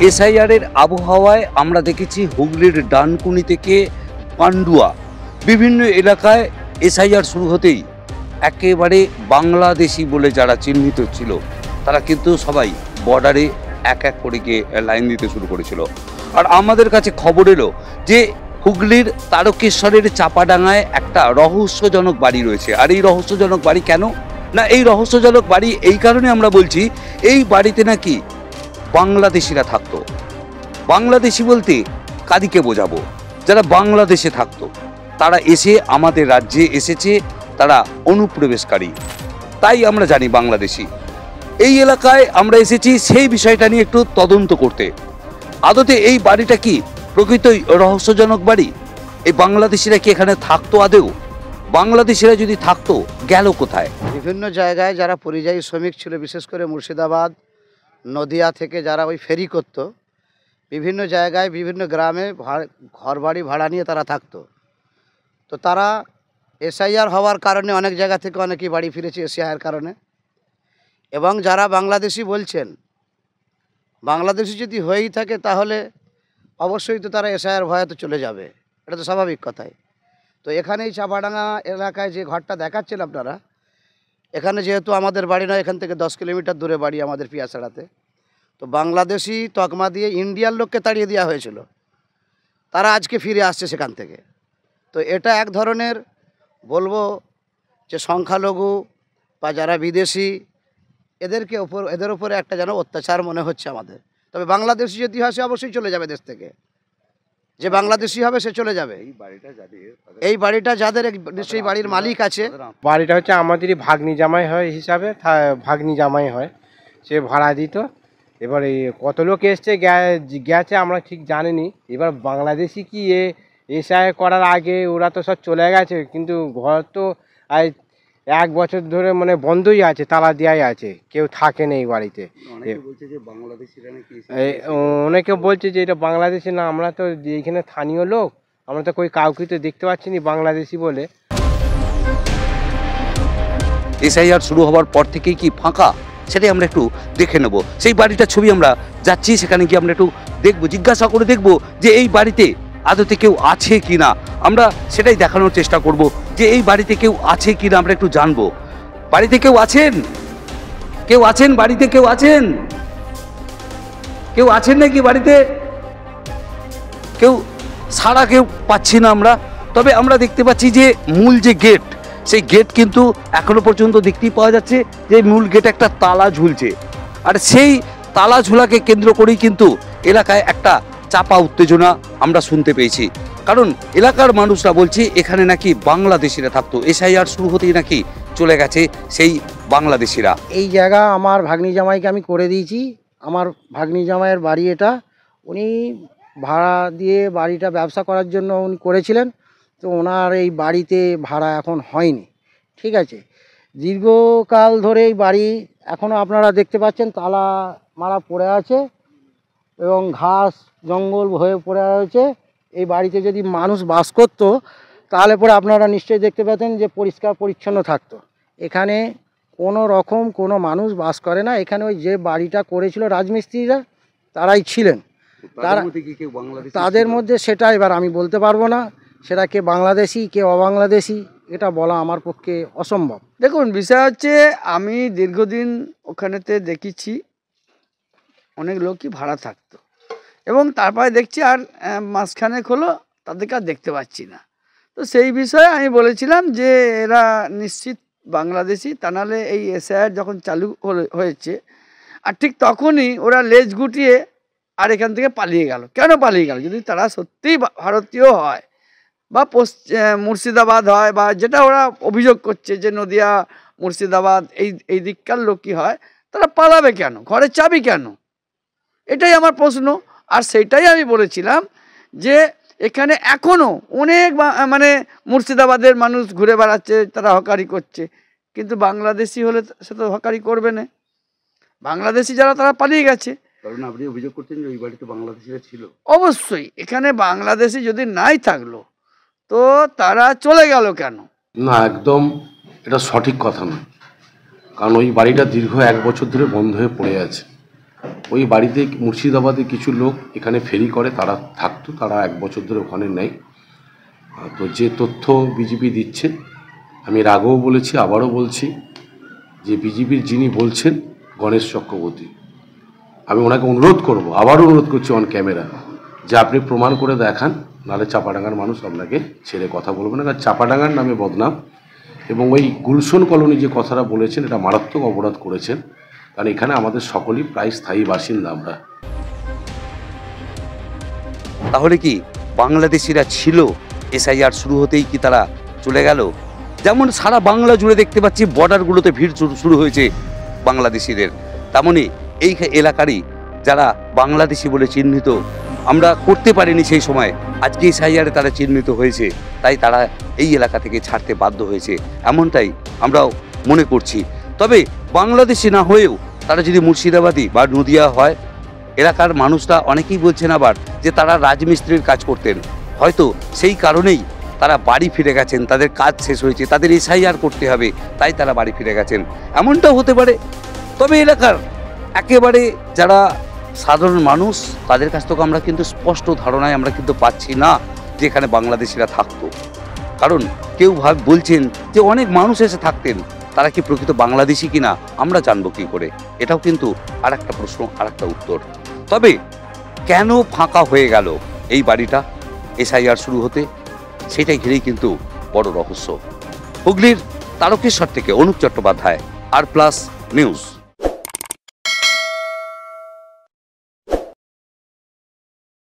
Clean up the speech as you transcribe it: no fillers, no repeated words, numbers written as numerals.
SIR এর আবহাওয়ায় আমরা দেখেছি হুগলির ডানকুনি থেকে পান্ডুয়া বিভিন্ন এলাকায় এসআইআর শুরু হতেই একেবারে বাংলাদেশি বলে যারা চিহ্নিত ছিল তারা কিন্তু সবাই বর্ডারে এক এক করে গিয়ে লাইন দিতে শুরু করেছিল। আর আমাদের কাছে খবর এলো যে হুগলির তারকেশ্বরের চাপাডাঙ্গায় একটা রহস্যজনক বাড়ি রয়েছে। আর এই রহস্যজনক বাড়ি কেন না, এই রহস্যজনক বাড়ি এই কারণে আমরা বলছি, এই বাড়িতে নাকি বাংলাদেশিরা থাকতো। বাংলাদেশি বলতে কাদিকে বোঝাবো? যারা বাংলাদেশে থাকতো তারা এসে আমাদের রাজ্যে এসেছে, তারা অনুপ্রবেশকারী, তাই আমরা জানি বাংলাদেশি। এই এলাকায় আমরা এসেছি সেই বিষয়টা নিয়ে একটু তদন্ত করতে। আদতে এই বাড়িটা কি প্রকৃতই রহস্যজনক বাড়ি? এই বাংলাদেশিরা কি এখানে থাকতো আদেও? বাংলাদেশিরা যদি থাকতো গেল কোথায়? বিভিন্ন জায়গায় যারা পরিযায়ী শ্রমিক ছিল, বিশেষ করে মুর্শিদাবাদ নদিয়া থেকে যারা ওই ফেরি করত, বিভিন্ন জায়গায় বিভিন্ন গ্রামে ঘরবাড়ি ভাড়া নিয়ে তারা থাকতো। তো তারা এসআইআর হওয়ার কারণে অনেক জায়গা থেকে অনেকেই বাড়ি ফিরেছে এসআইআর কারণে। এবং যারা বাংলাদেশি বলছেন, বাংলাদেশি যদি হয়েই থাকে তাহলে অবশ্যই তো তারা এসআইআর ভয়ে তো চলে যাবে, এটা তো স্বাভাবিক কথাই। তো এখানে এই চাপাডাঙ্গা এলাকায় যে ঘরটা দেখাচ্ছেন আপনারা, এখানে যেহেতু আমাদের বাড়ি নয়, এখান থেকে 10 কিলোমিটার দূরে বাড়ি আমাদের পিয়াছাড়াতে। তো বাংলাদেশি তকমা দিয়ে ইন্ডিয়ান লোককে তাড়িয়ে দেওয়া হয়েছিল, তারা আজকে ফিরে আসছে সেখান থেকে। তো এটা এক ধরনের বলবো যে সংখ্যালঘু বা যারা বিদেশি এদের উপরে একটা যেন অত্যাচার মনে হচ্ছে আমাদের। তবে বাংলাদেশি যদি হয় সে অবশ্যই চলে যাবে দেশ থেকে, যে বাংলাদেশি হবে সে চলে যাবে। এই বাড়িটা যাদের নিশ্চয়ই বাড়ির মালিক আছে, বাড়িটা হচ্ছে আমাদেরই ভাগ্নি জামাই হয় হিসাবে, ভাগ্নি জামাই হয়, সে ভাড়া দিত। এবার এই কত লোক এসছে গেছে আমরা ঠিক জানিনি। এবার বাংলাদেশি কি এসআই করার আগে ওরা তো সব চলে গেছে, কিন্তু ঘর তো 1 বছর ধরে মানে বন্ধই আছে, তালা দেওয়াই আছে, কেউ থাকে না এই বাড়িতে। অনেকে বলছে যে এটা বাংলাদেশি না, আমরা তো এইখানে স্থানীয় লোক, আমরা তো কাউকে তো দেখতে পাচ্ছি না বাংলাদেশি বলে। এসআইআর শুরু হওয়ার পর থেকেই কি ফাঁকা, সেটাই আমরা একটু দেখে নেব। সেই বাড়িটার ছবি আমরা যাচ্ছি, সেখানে গিয়ে আমরা একটু দেখবো, জিজ্ঞাসা করে দেখবো যে এই বাড়িতে আদতে কেউ আছে কি না। আমরা সেটাই দেখানোর চেষ্টা করব যে এই বাড়িতে কেউ আছে কি না, আমরা একটু জানবো। বাড়িতে কেউ আছেন? কেউ আছেন বাড়িতে? কেউ আছেন? কেউ আছেন নাকি বাড়িতে? কেউ সাড়া কেউ পাচ্ছি না আমরা। তবে আমরা দেখতে পাচ্ছি যে মূল যে গেট, সেই গেট কিন্তু এখনো পর্যন্ত দেখতেই পাওয়া যাচ্ছে যে মূল গেটে একটা তালা ঝুলছে। আর সেই তালা ঝুলাকে কেন্দ্র করেই কিন্তু এলাকায় একটা চাপা উত্তেজনা আমরা শুনতে পেয়েছি। কারণ এলাকার মানুষরা বলছে এখানে নাকি বাংলাদেশিরা থাকতো, এসআইআর শুরু হতেই নাকি চলে গেছে সেই বাংলাদেশিরা। এই জায়গা আমার ভাগ্নি জামাইকে আমি করে দিয়েছি। আমার ভাগ্নি জামাইয়ের বাড়ি এটা, উনি ভাড়া দিয়ে বাড়িটা ব্যবসা করার জন্য উনি করেছিলেন। তো ওনার এই বাড়িতে ভাড়া এখন হয়নি, ঠিক আছে। দীর্ঘকাল ধরে এই বাড়ি এখনও আপনারা দেখতে পাচ্ছেন তালা মারা পড়ে আছে এবং ঘাস জঙ্গল হয়ে পড়ে আছে। এই বাড়িতে যদি মানুষ বাস করতো তাহলে পরে আপনারা নিশ্চয়ই দেখতে পেতেন যে পরিষ্কার পরিচ্ছন্ন থাকতো। এখানে কোনো রকম কোনো মানুষ বাস করে না। এখানে ওই যে বাড়িটা করেছিল রাজমিস্ত্রিরা, তারাই ছিলেন। তাদের মধ্যে সেটা এবার আমি বলতে পারবো না, সেটা কে বাংলাদেশি কে অবাংলাদেশি এটা বলা আমার পক্ষে অসম্ভব। দেখুন, বিষয় হচ্ছে আমি দীর্ঘদিন ওখানেতে দেখেছি অনেক লোকই ভাড়া থাকতো, এবং তারপরে দেখছি আর মাঝখানেক হলো তাদেরকে আর দেখতে পাচ্ছি না। তো সেই বিষয়ে আমি বলেছিলাম যে এরা নিশ্চিত বাংলাদেশি, তা নাহলে এই এসআইআর যখন চালু হয়েছে আর ঠিক তখনই ওরা লেজ গুটিয়ে আর এখান থেকে পালিয়ে গেল। কেন পালিয়ে গেল? যদি তারা সত্যিই ভারতীয় হয় বা মুর্শিদাবাদ হয়, বা যেটা ওরা অভিযোগ করছে যে নদিয়া মুর্শিদাবাদ এই দিককার লোকই হয়, তারা পালাবে কেন? ঘরের চাবি কেন? এটাই আমার প্রশ্ন। আর সেটাই আমি বলেছিলাম যে এখানে এখনও অনেক মানে মুর্শিদাবাদের মানুষ ঘুরে বেড়াচ্ছে, তারা হকারি করছে, কিন্তু বাংলাদেশি হলে সে তো হকারি করবে না। বাংলাদেশি যারা তারা পালিয়ে গেছে। কারণ আপনি অভিযোগ করছেন যে ওই বাড়িতে বাংলাদেশিরা ছিল। অবশ্যই এখানে বাংলাদেশি যদি নাই থাকলো তো তারা চলে গেল কেন? না, একদম এটা সঠিক কথা নয়। কারণ ওই বাড়িটা দীর্ঘ 1 বছর ধরে বন্ধ হয়ে পড়ে আছে। ওই বাড়িতে মুর্শিদাবাদে কিছু লোক এখানে ফেরি করে, তারা থাকতো, তারা 1 বছর ধরে ওখানে নেই। তো যে তথ্য বিজেপি দিচ্ছে, আমি এর আগেও বলেছি, আবারও বলছি যে বিজেপির যিনি বলছেন গণেশ চক্রবর্তী, আমি ওনাকে অনুরোধ করব, আবারও অনুরোধ করছি অন ক্যামেরা, যে আপনি প্রমাণ করে দেখান, নাহলে চাপাডাঙ্গার মানুষ আপনাকে ছেড়ে কথা বলবে না। কারণ চাপাডাঙ্গার নামে বদনাম, এবং ওই গুলশন কলোনি যে কথাটা বলেছেন, এটা মারাত্মক অপরাধ করেছেন, কারণ এখানে আমাদের সকলেই প্রায় স্থায়ী বাসিন্দা আমরা। তাহলে কি বাংলাদেশিরা ছিল এসআইআর শুরু হতেই কি তারা চলে গেল? যেমন সারা বাংলা জুড়ে দেখতে পাচ্ছি বর্ডারগুলোতে ভিড় শুরু হয়েছে বাংলাদেশিদের, তেমনই এই এলাকারই যারা বাংলাদেশি বলে চিহ্নিত আমরা করতে পারিনি সেই সময়, আজকে এসআইআরে তারা চিহ্নিত হয়েছে, তাই তারা এই এলাকা থেকে ছাড়তে বাধ্য হয়েছে, এমনটাই আমরাও মনে করছি। তবে বাংলাদেশি না হয়েও তারা যদি মুর্শিদাবাদী বা নদিয়া হয়, এলাকার মানুষরা অনেকেই বলছেন আবার যে তারা রাজমিস্ত্রির কাজ করতেন, হয়তো সেই কারণেই তারা বাড়ি ফিরে গেছেন, তাদের কাজ শেষ হয়েছে, তাদের এসআইআর করতে হবে, তাই তারা বাড়ি ফিরে গেছেন, এমনটাও হতে পারে। তবে এলাকার একেবারে যারা সাধারণ মানুষ, তাদের কাছ থেকে আমরা কিন্তু স্পষ্ট ধারণায় আমরা কিন্তু পাচ্ছি না যে এখানে বাংলাদেশিরা থাকতো। কারণ কেউ বলছেন যে অনেক মানুষ এসে থাকতেন, তারা কি প্রকৃত বাংলাদেশি কিনা আমরা জানবো কী করে? এটাও কিন্তু আর একটা প্রশ্ন, আর একটা উত্তর। তবে কেন ফাঁকা হয়ে গেল এই বাড়িটা এসআইআর শুরু হতে, সেটাই ঘিরেই কিন্তু বড় রহস্য। হুগলির তারকেশ্বর থেকে অনুপ চট্টোপাধ্যায়, আর প্লাস নিউজ।